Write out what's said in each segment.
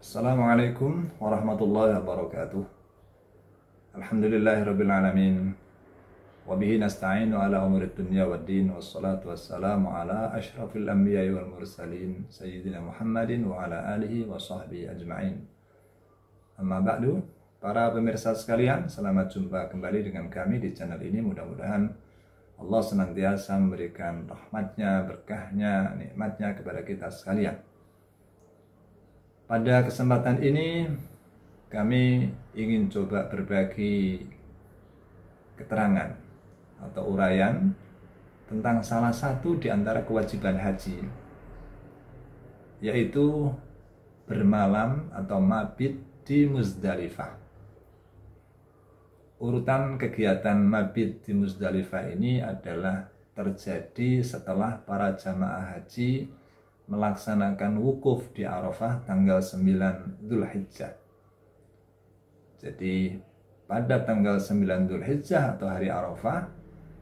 Assalamualaikum warahmatullahi wabarakatuh. Alhamdulillahirabbil alamin. Wa bihi nasta'inu ala umurid dunya waddin, wassalatu wassalamu ala asyrafil anbiya'i wal mursalin sayyidina Muhammadin wa ala alihi wa sahbihi ajma'in. Amma ba'du, para pemirsa sekalian, selamat jumpa kembali dengan kami di channel ini. Mudah-mudahan Allah senantiasa memberikan rahmatnya, berkahnya, nikmatnya kepada kita sekalian. Pada kesempatan ini kami ingin coba berbagi keterangan atau uraian tentang salah satu di antara kewajiban haji, yaitu bermalam atau mabit di Muzdalifah. Urutan kegiatan mabit di Muzdalifah ini adalah terjadi setelah para jamaah haji melaksanakan wukuf di Arafah tanggal 9 Dzulhijjah. Jadi pada tanggal 9 Dzulhijjah atau hari Arafah,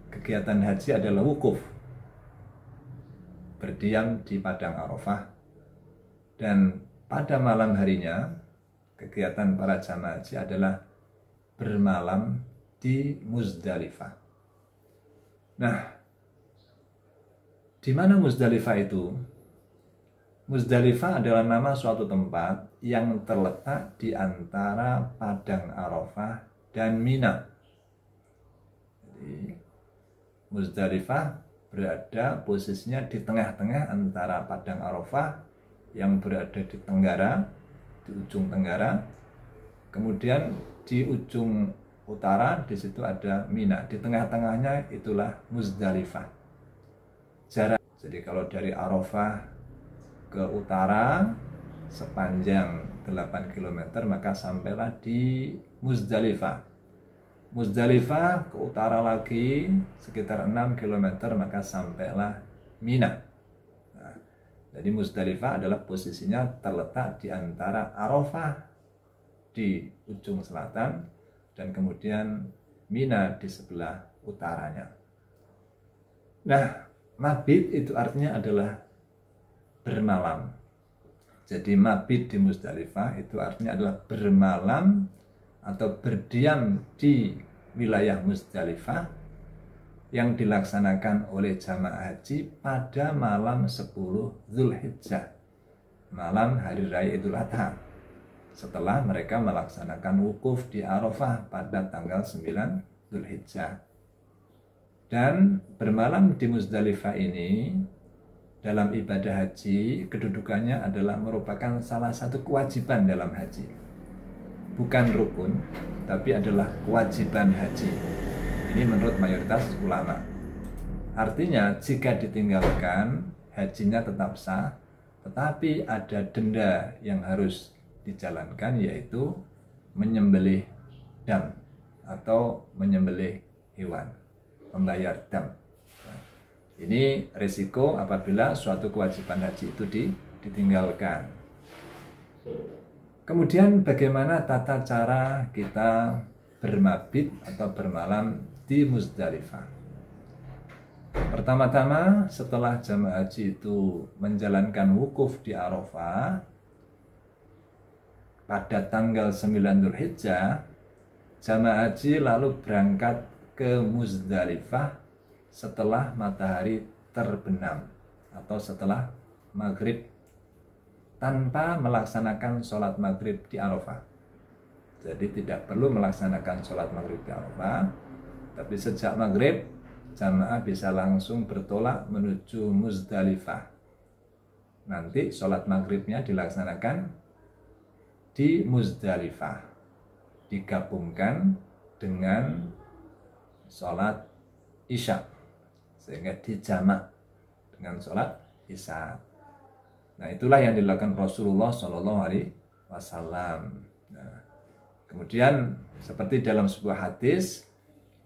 kegiatan haji adalah wukuf, berdiam di padang Arafah. Dan pada malam harinya, kegiatan para jamaah haji adalah bermalam di Muzdalifah. Nah, di mana Muzdalifah itu? Muzdalifah adalah nama suatu tempat yang terletak di antara padang Arafah dan Mina. Jadi, Muzdalifah berada posisinya di tengah-tengah antara padang Arafah yang berada di tenggara, di ujung tenggara. Kemudian di ujung utara di situ ada Mina. Di tengah-tengahnya itulah Muzdalifah. Jadi kalau dari Arafah ke utara sepanjang 8 km, maka sampailah di Muzdalifah. Muzdalifah ke utara lagi sekitar 6 km, maka sampailah Mina. Nah, jadi Muzdalifah adalah posisinya terletak di antara Arafah di ujung selatan dan kemudian Mina di sebelah utaranya. Nah, mabit itu artinya adalah bermalam. Jadi mabit di Muzdalifah itu artinya adalah bermalam atau berdiam di wilayah Muzdalifah yang dilaksanakan oleh jamaah haji pada malam 10 Dzulhijjah, malam hari raya Idul Adha, setelah mereka melaksanakan wukuf di Arafah pada tanggal 9 Dzulhijjah. Dan bermalam di Muzdalifah ini dalam ibadah haji, kedudukannya adalah merupakan salah satu kewajiban dalam haji. Bukan rukun, tapi adalah kewajiban haji. Ini menurut mayoritas ulama. Artinya, jika ditinggalkan, hajinya tetap sah, tetapi ada denda yang harus dijalankan, yaitu menyembelih dam atau menyembelih hewan, membayar dam. Ini risiko apabila suatu kewajiban haji itu ditinggalkan. Kemudian bagaimana tata cara kita bermabit atau bermalam di Muzdalifah? Pertama-tama, setelah jamaah haji itu menjalankan wukuf di Arafah pada tanggal 9 Dzulhijjah, jamaah haji lalu berangkat ke Muzdalifah setelah matahari terbenam atau setelah maghrib, tanpa melaksanakan sholat maghrib di Arafah. Jadi tidak perlu melaksanakan sholat maghrib di Arafah, tapi sejak maghrib jamaah bisa langsung bertolak menuju Muzdalifah. Nanti sholat maghribnya dilaksanakan di Muzdalifah, digabungkan dengan sholat Isya, sehingga dijamak dengan sholat Isya. Nah, itulah yang dilakukan Rasulullah SAW. Nah, kemudian seperti dalam sebuah hadis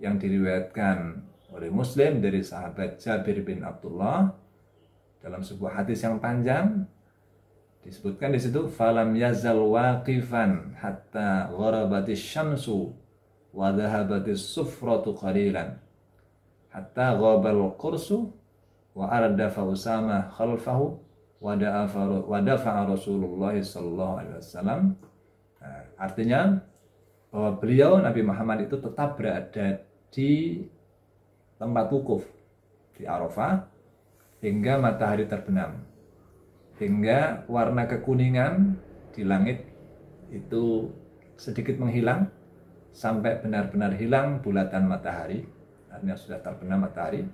yang diriwayatkan oleh Muslim dari sahabat Jabir bin Abdullah, dalam sebuah hadis yang panjang disebutkan di situ, falam yazal waqifan hatta gharabatis syamsu wa dhahabatis sufratu qalilan hatta ghabal qursu wa ardafa Usama khalfahu wadafa'a Rasulullah sallallahu alaihi wasallam. Artinya bahwa beliau Nabi Muhammad itu tetap berada di tempat wukuf di Arafah hingga matahari terbenam, hingga warna kekuningan di langit itu sedikit menghilang sampai benar-benar hilang bulatan matahari, artinya sudah terbenam matahari.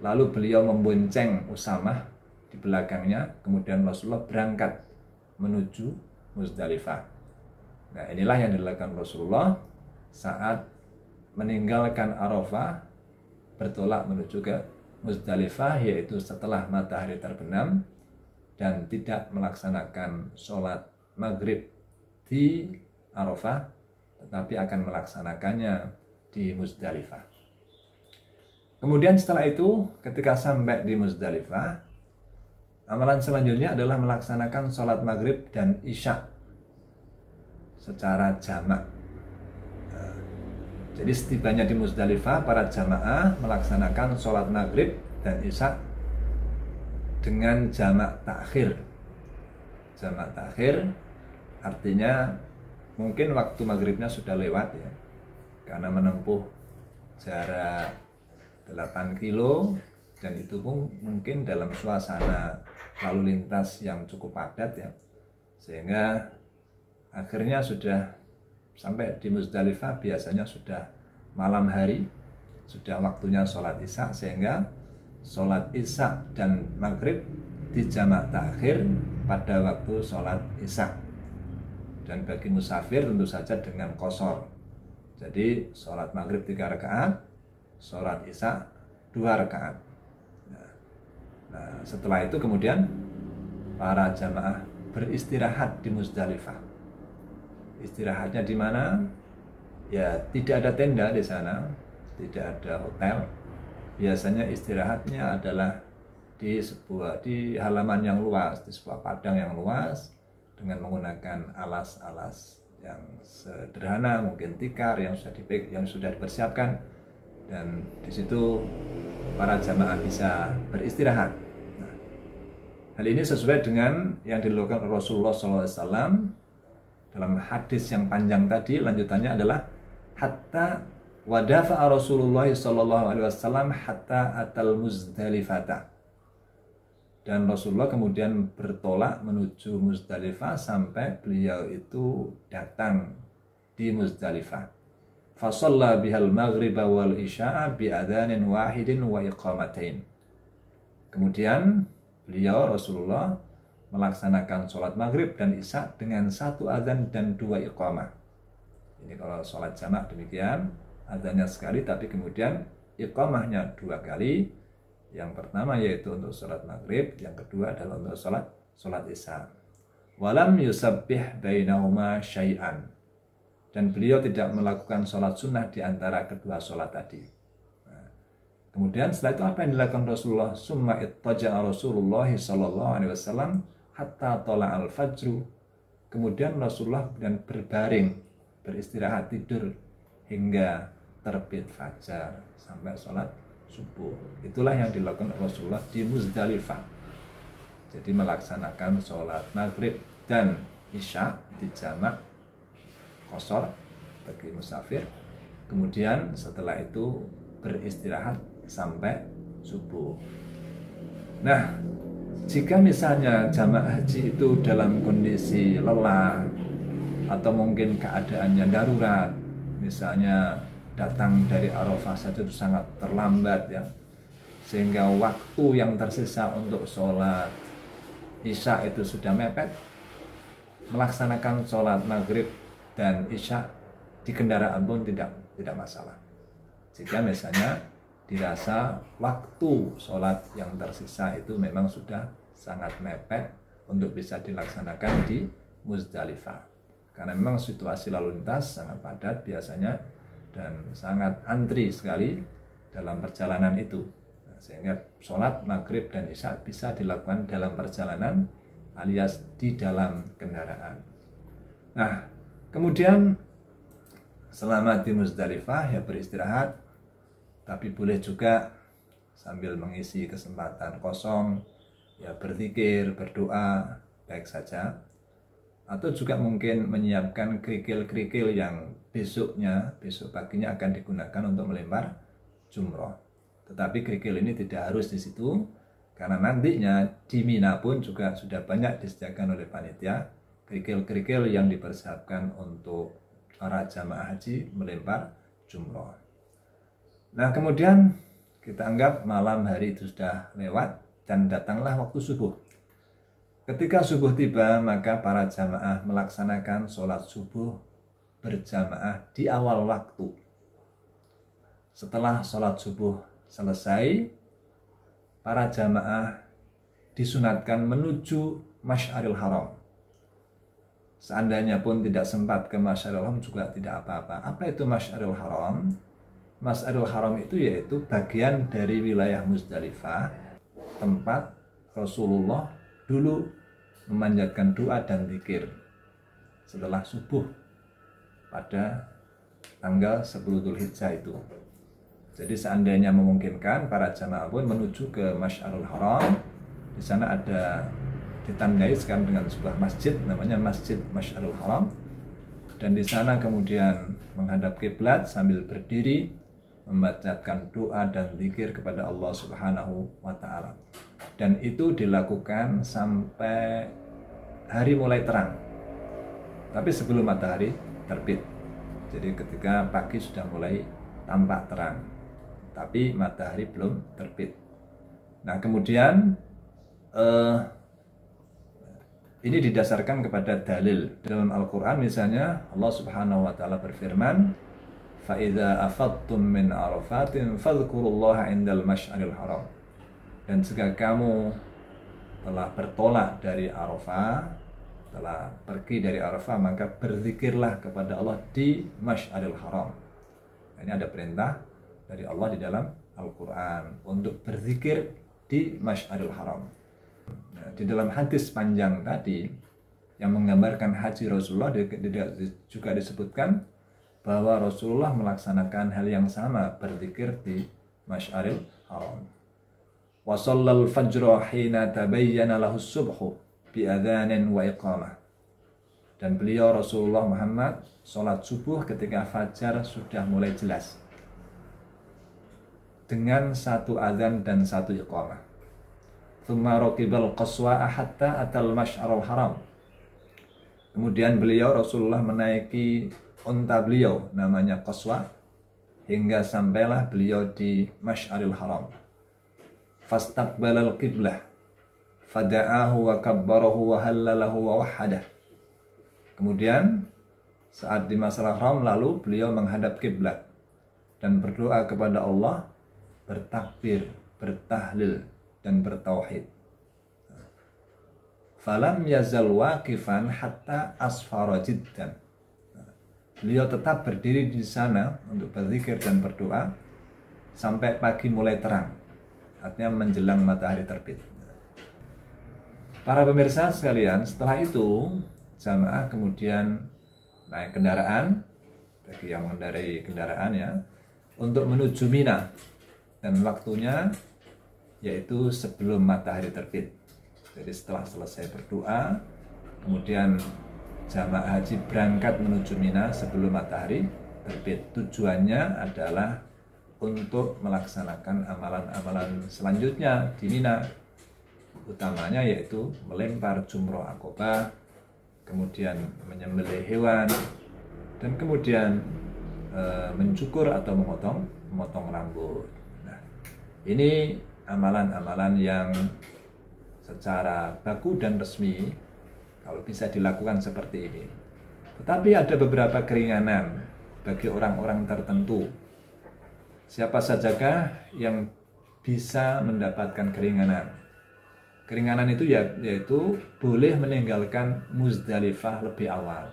Lalu beliau membonceng Usamah di belakangnya, kemudian Rasulullah berangkat menuju Muzdalifah. Nah, inilah yang dilakukan Rasulullah saat meninggalkan Arafah bertolak menuju ke Muzdalifah, yaitu setelah matahari terbenam, dan tidak melaksanakan sholat maghrib di Arafah, tetapi akan melaksanakannya di Muzdalifah. Kemudian setelah itu, ketika sampai di Muzdalifah, amalan selanjutnya adalah melaksanakan sholat maghrib dan isya secara jamak. Jadi setibanya di Muzdalifah, para jamaah melaksanakan sholat maghrib dan isya dengan jamak takhir. Jamak takhir artinya mungkin waktu maghribnya sudah lewat ya, karena menempuh jarak 8 kilo, dan itu pun mungkin dalam suasana lalu lintas yang cukup padat ya, sehingga akhirnya sudah sampai di Muzdalifah biasanya sudah malam hari, sudah waktunya sholat isya, sehingga sholat isya dan maghrib dijamak takhir pada waktu sholat isya. Dan bagi musafir tentu saja dengan qashar. Jadi sholat maghrib 3 rakaat, sholat isya 2 rakaat. Nah, setelah itu kemudian para jamaah beristirahat di Muzdalifah. Istirahatnya di mana? Ya, tidak ada tenda di sana, tidak ada hotel. Biasanya istirahatnya adalah di halaman yang luas, di sebuah padang yang luas, dengan menggunakan alas-alas yang sederhana, mungkin tikar yang sudah dipersiapkan, dan di situ para jamaah bisa beristirahat. Nah, hal ini sesuai dengan yang dilakukan Rasulullah SAW dalam hadis yang panjang tadi. Lanjutannya adalah hatta wadafa'a Rasulullah SAW hatta atal Muzdalifata. Dan Rasulullah kemudian bertolak menuju Muzdalifah sampai beliau itu datang di Muzdalifah. Fasalla bihal maghriba wal isya'a bi'adhanin wahidin wa iqamatain. Kemudian beliau Rasulullah melaksanakan sholat maghrib dan isya dengan 1 adzan dan 2 iqamah. Ini kalau sholat jamak demikian, adzannya sekali tapi kemudian iqamahnya 2 kali. Yang pertama yaitu untuk sholat maghrib, yang kedua adalah untuk sholat isya. Walam yusabbih bainahuma syai'an. Dan beliau tidak melakukan sholat sunnah di antara kedua sholat tadi. Nah, kemudian setelah itu apa yang dilakukan Rasulullah? Summa ittaja'a Rasulullah sallallahu alaihi wasallam hatta tola'al fajru. Kemudian Rasulullah kemudian berbaring, beristirahat tidur hingga terbit fajar, sampai sholat subuh. Itulah yang dilakukan Rasulullah di Muzdalifah. Jadi melaksanakan sholat maghrib dan isya di jamak qashar bagi musafir. Kemudian setelah itu beristirahat sampai subuh. Nah, jika misalnya jamaah haji itu dalam kondisi lelah atau mungkin keadaannya darurat, misalnya datang dari Arafah saja itu sangat terlambat ya, sehingga waktu yang tersisa untuk sholat isya itu sudah mepet, melaksanakan sholat maghrib dan isya di kendaraan pun tidak masalah. Jika misalnya dirasa waktu sholat yang tersisa itu memang sudah sangat mepet untuk bisa dilaksanakan di Muzdalifah, karena memang situasi lalu lintas sangat padat biasanya dan sangat antri sekali dalam perjalanan itu. Nah, sehingga sholat maghrib dan isya bisa dilakukan dalam perjalanan alias di dalam kendaraan. Nah, kemudian selama di Muzdalifah ya beristirahat, tapi boleh juga sambil mengisi kesempatan kosong ya berzikir, berdoa, baik saja. Atau juga mungkin menyiapkan kerikil-kerikil yang besok paginya akan digunakan untuk melempar jumroh. Tetapi kerikil ini tidak harus di situ, karena nantinya di Mina pun juga sudah banyak disediakan oleh panitia kerikil-kerikil yang dipersiapkan untuk para jamaah haji melempar jumroh. Nah, kemudian kita anggap malam hari itu sudah lewat dan datanglah waktu subuh. Ketika subuh tiba, maka para jamaah melaksanakan sholat subuh berjamaah di awal waktu. Setelah sholat subuh selesai, para jamaah disunatkan menuju Masy'aril Haram. Seandainya pun tidak sempat ke Masy'aril Haram juga tidak apa-apa. Apa itu Masy'aril Haram? Masy'aril Haram itu yaitu bagian dari wilayah Muzdalifah, tempat Rasulullah dulu memanjatkan doa dan zikir setelah subuh pada tanggal 10 Dzulhijjah itu. Jadi seandainya memungkinkan, para jamaah pun menuju ke Masy'aril Haram. Di sana ada ditandai sekarang dengan sebuah masjid, namanya Masjid Masy'aril Haram. Dan di sana kemudian menghadap kiblat sambil berdiri, membacakan doa dan zikir kepada Allah Subhanahu wa Ta'ala. Dan itu dilakukan sampai hari mulai terang, tapi sebelum matahari terbit. Jadi ketika pagi sudah mulai tampak terang, tapi matahari belum terbit. Nah, kemudian ini didasarkan kepada dalil dalam Al-Quran. Misalnya Allah Subhanahu wa Ta'ala berfirman, فَإِذَا أَفَضْتُم مِّنْ عَرَفَاتٍ فَاذْكُرُوا اللَّهَ عِندَ الْمَشْعَرِ الْحَرَامِ. Dan jika kamu telah bertolak dari Arafah, telah pergi dari Arafah, maka berzikirlah kepada Allah di Masy'aril Haram. Ini ada perintah dari Allah di dalam Al-Quran untuk berzikir di Masy'aril Haram. Nah, di dalam hadis panjang tadi yang menggambarkan haji Rasulullah juga disebutkan bahwa Rasulullah melaksanakan hal yang sama, berzikir di Masy'aril Haram. Wa shallal fajra hina tabayyana lahu subhu bi adzanin wa iqamah. Dan beliau Rasulullah Muhammad sholat subuh ketika fajar sudah mulai jelas, dengan satu azan dan satu iqamah. Tsumma raqibal qaswa hatta atal Masy'aril Haram. Kemudian beliau Rasulullah menaiki unta beliau namanya Qaswa hingga sampailah beliau di Masy'aril Haram. Fastaqbalal qiblah fada'ahu wa kabbarahu wa hallalahu wa wahhadah. Kemudian saat di Masy'aril Haram lalu beliau menghadap kiblat dan berdoa kepada Allah, bertakbir, bertahlil dan bertauhid. Falam yazal waqifan hatta asfara jiddan. Beliau tetap berdiri di sana untuk berzikir dan berdoa sampai pagi mulai terang, artinya menjelang matahari terbit. Para pemirsa sekalian, setelah itu jamaah kemudian naik kendaraan, bagi yang mengendarai kendaraan ya, untuk menuju Mina, dan waktunya yaitu sebelum matahari terbit. Jadi setelah selesai berdoa, kemudian jamaah haji berangkat menuju Mina sebelum matahari terbit. Tujuannya adalah untuk melaksanakan amalan-amalan selanjutnya di Mina, utamanya yaitu melempar jumroh Aqobah, kemudian menyembelih hewan, dan kemudian mencukur atau memotong rambut. Nah, ini amalan-amalan yang secara baku dan resmi kalau bisa dilakukan seperti ini. Tetapi ada beberapa keringanan bagi orang-orang tertentu. Siapa sajakah yang bisa mendapatkan keringanan? Keringanan itu yaitu boleh meninggalkan Muzdalifah lebih awal.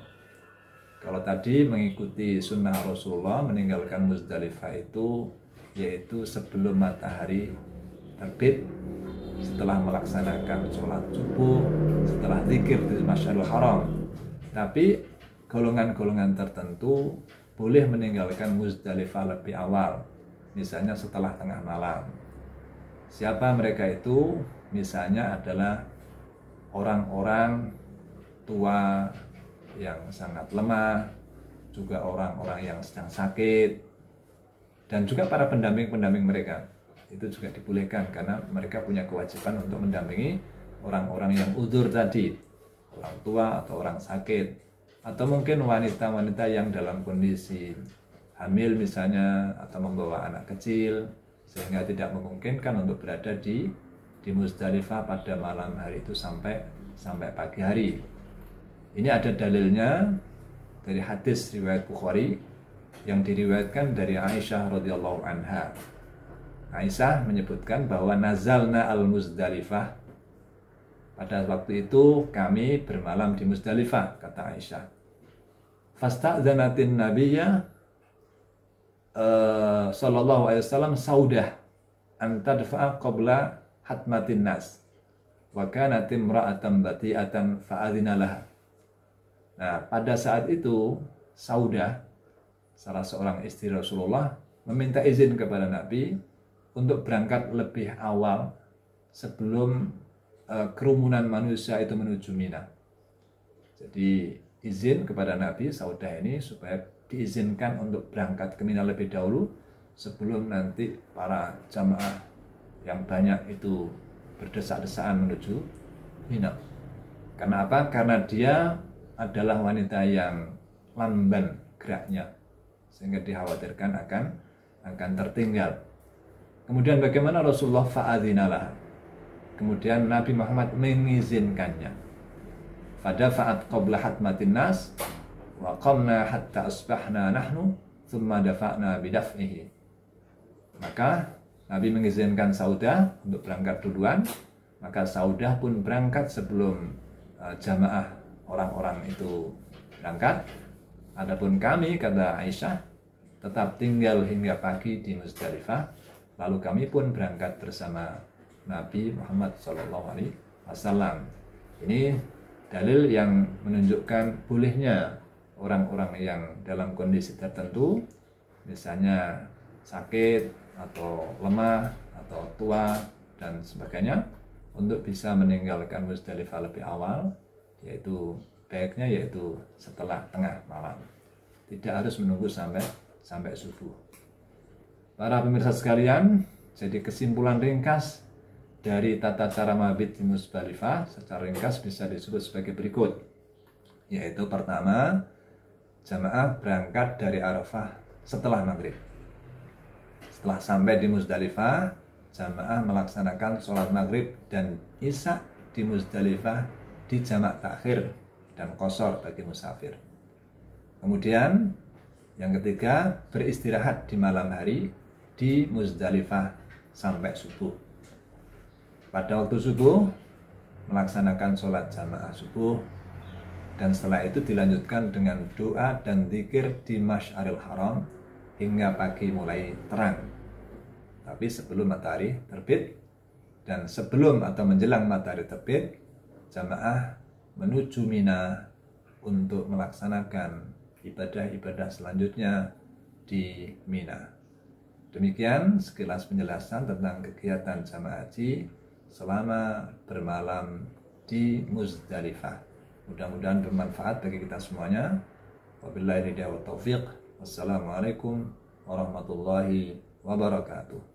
Kalau tadi mengikuti sunnah Rasulullah, meninggalkan Muzdalifah itu yaitu sebelum matahari terbit, setelah melaksanakan sholat subuh, setelah zikir di Masy'aril Haram. Tapi golongan-golongan tertentu boleh meninggalkan Muzdalifah lebih awal, misalnya setelah tengah malam. Siapa mereka itu? misalnya adalah orang-orang tua yang sangat lemah, juga orang-orang yang sedang sakit, dan juga para pendamping-pendamping mereka. Itu juga dibolehkan karena mereka punya kewajiban untuk mendampingi orang-orang yang udzur tadi, orang tua atau orang sakit, atau mungkin wanita-wanita yang dalam kondisi hamil misalnya, atau membawa anak kecil sehingga tidak memungkinkan untuk berada di Muzdalifah pada malam hari itu sampai pagi hari. Ini ada dalilnya dari hadis riwayat Bukhari yang diriwayatkan dari Aisyah radhiyallahu anha. Aisyah menyebutkan bahwa nazalna al-Muzdalifah, pada waktu itu kami bermalam di Muzdalifah, kata Aisyah. Fasta'dzanatin nabiyya sallallahu alaihi wasallam Saudah an tadfa'a qabla hatmatin nas wa kanat imra'atan bati'atan fa'adhina laha. Nah, pada saat itu Saudah, salah seorang istri Rasulullah, meminta izin kepada Nabi untuk berangkat lebih awal sebelum kerumunan manusia itu menuju Mina. Jadi izin kepada Nabi Saudah ini supaya diizinkan untuk berangkat ke Mina lebih dahulu sebelum nanti para jamaah yang banyak itu berdesak-desakan menuju Mina. Karena apa? Karena dia adalah wanita yang lamban geraknya, sehingga dikhawatirkan akan tertinggal. Kemudian bagaimana Rasulullah fa'adzinalah? Kemudian Nabi Muhammad mengizinkannya. Fadafa'at qabla hatmatin nas wa qamna hatta asbahna nahnu thumma dafa'na bidaf'ihi. Maka Nabi mengizinkan Saudah untuk berangkat duluan, maka Saudah pun berangkat sebelum jamaah orang-orang itu berangkat. Adapun kami, kata Aisyah, tetap tinggal hingga pagi di Muzdalifah, lalu kami pun berangkat bersama Nabi Muhammad SAW. Ini dalil yang menunjukkan bolehnya orang-orang yang dalam kondisi tertentu, misalnya sakit atau lemah atau tua dan sebagainya, untuk bisa meninggalkan Muzdalifah lebih awal, yaitu setelah tengah malam, tidak harus menunggu sampai subuh. Para pemirsa sekalian, jadi kesimpulan ringkas dari tata cara mabit di Muzdalifah secara ringkas bisa disebut sebagai berikut, yaitu pertama, jamaah berangkat dari Arafah setelah maghrib. Setelah sampai di Muzdalifah, jamaah melaksanakan sholat maghrib dan isya di Muzdalifah di jamak takhir dan qashar bagi musafir. Kemudian yang ketiga, beristirahat di malam hari di Muzdalifah sampai subuh. Pada waktu subuh melaksanakan sholat jamaah subuh, dan setelah itu dilanjutkan dengan doa dan zikir di Masy'aril Haram hingga pagi mulai terang. Tapi sebelum matahari terbit dan sebelum atau menjelang matahari terbit, jamaah menuju Mina untuk melaksanakan ibadah-ibadah selanjutnya di Mina. Demikian sekilas penjelasan tentang kegiatan jamaah haji selama bermalam di Muzdalifah. Mudah-mudahan bermanfaat bagi kita semuanya. Wabillahi hidayah wa taufiq. Wassalamualaikum warahmatullahi wabarakatuh.